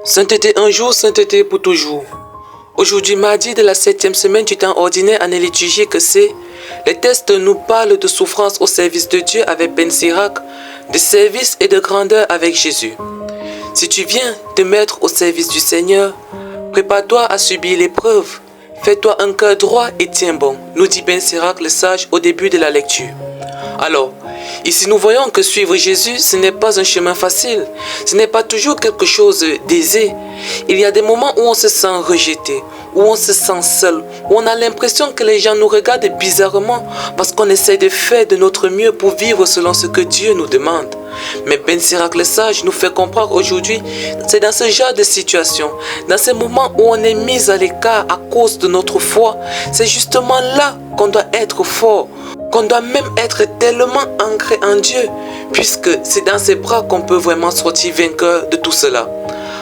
Sainteté un jour, sainteté pour toujours. Aujourd'hui, mardi de la 7e semaine du temps ordinaire année liturgique, c'est les textes nous parlent de souffrance au service de Dieu avec Ben Sirac, de service et de grandeur avec Jésus. Si tu viens te mettre au service du Seigneur, prépare-toi à subir l'épreuve. Fais-toi un cœur droit et tiens bon, nous dit Ben Sirac le sage au début de la lecture. Alors, ici nous voyons que suivre Jésus, ce n'est pas un chemin facile, ce n'est pas toujours quelque chose d'aisé. Il y a des moments où on se sent rejeté, où on se sent seul, où on a l'impression que les gens nous regardent bizarrement parce qu'on essaie de faire de notre mieux pour vivre selon ce que Dieu nous demande. Mais Ben Sirac le sage nous fait comprendre aujourd'hui, c'est dans ce genre de situation, dans ces moments où on est mis à l'écart à cause de notre foi, c'est justement là qu'on doit être fort, qu'on doit même être tellement ancré en Dieu, puisque c'est dans ses bras qu'on peut vraiment sortir vainqueur de tout cela.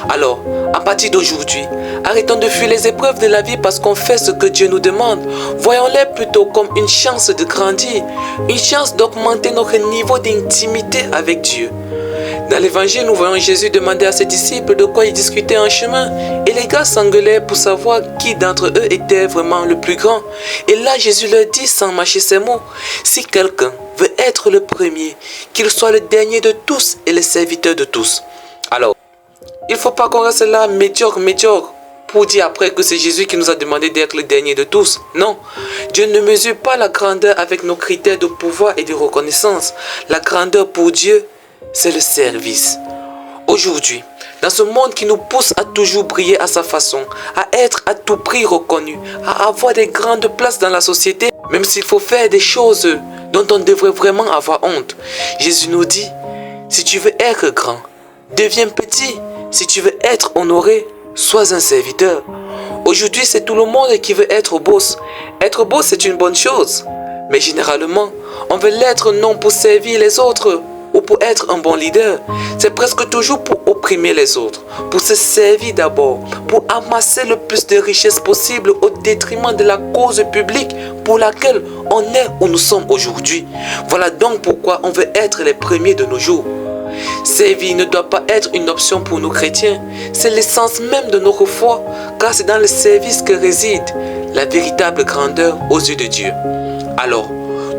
Alors, à partir d'aujourd'hui, arrêtons de fuir les épreuves de la vie parce qu'on fait ce que Dieu nous demande. Voyons-les plutôt comme une chance de grandir, une chance d'augmenter notre niveau d'intimité avec Dieu. Dans l'évangile, nous voyons Jésus demander à ses disciples de quoi ils discutaient en chemin. Et les gars s'engueulaient pour savoir qui d'entre eux était vraiment le plus grand. Et là, Jésus leur dit, sans mâcher ses mots, si quelqu'un veut être le premier, qu'il soit le dernier de tous et le serviteur de tous. Alors, il ne faut pas qu'on reste là médiocre, pour dire après que c'est Jésus qui nous a demandé d'être le dernier de tous. Non, Dieu ne mesure pas la grandeur avec nos critères de pouvoir et de reconnaissance. La grandeur pour Dieu, c'est le service. Aujourd'hui, dans ce monde qui nous pousse à toujours briller à sa façon, à être à tout prix reconnu, à avoir des grandes places dans la société, même s'il faut faire des choses dont on devrait vraiment avoir honte, Jésus nous dit, si tu veux être grand, deviens petit. Si tu veux être honoré, sois un serviteur. Aujourd'hui, c'est tout le monde qui veut être boss. Être boss, c'est une bonne chose. Mais généralement, on veut l'être non pour servir les autres ou pour être un bon leader. C'est presque toujours pour opprimer les autres, pour se servir d'abord, pour amasser le plus de richesses possible au détriment de la cause publique pour laquelle on est où nous sommes aujourd'hui. Voilà donc pourquoi on veut être les premiers de nos jours. Servir ne doit pas être une option pour nous chrétiens, c'est l'essence même de notre foi, car c'est dans le service que réside la véritable grandeur aux yeux de Dieu. Alors,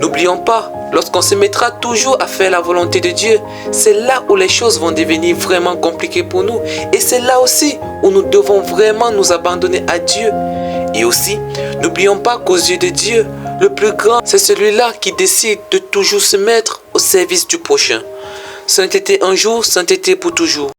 n'oublions pas, lorsqu'on se mettra toujours à faire la volonté de Dieu, c'est là où les choses vont devenir vraiment compliquées pour nous, et c'est là aussi où nous devons vraiment nous abandonner à Dieu. Et aussi, n'oublions pas qu'aux yeux de Dieu, le plus grand, c'est celui-là qui décide de toujours se mettre au service du prochain. Sainteté un jour, sainteté pour toujours.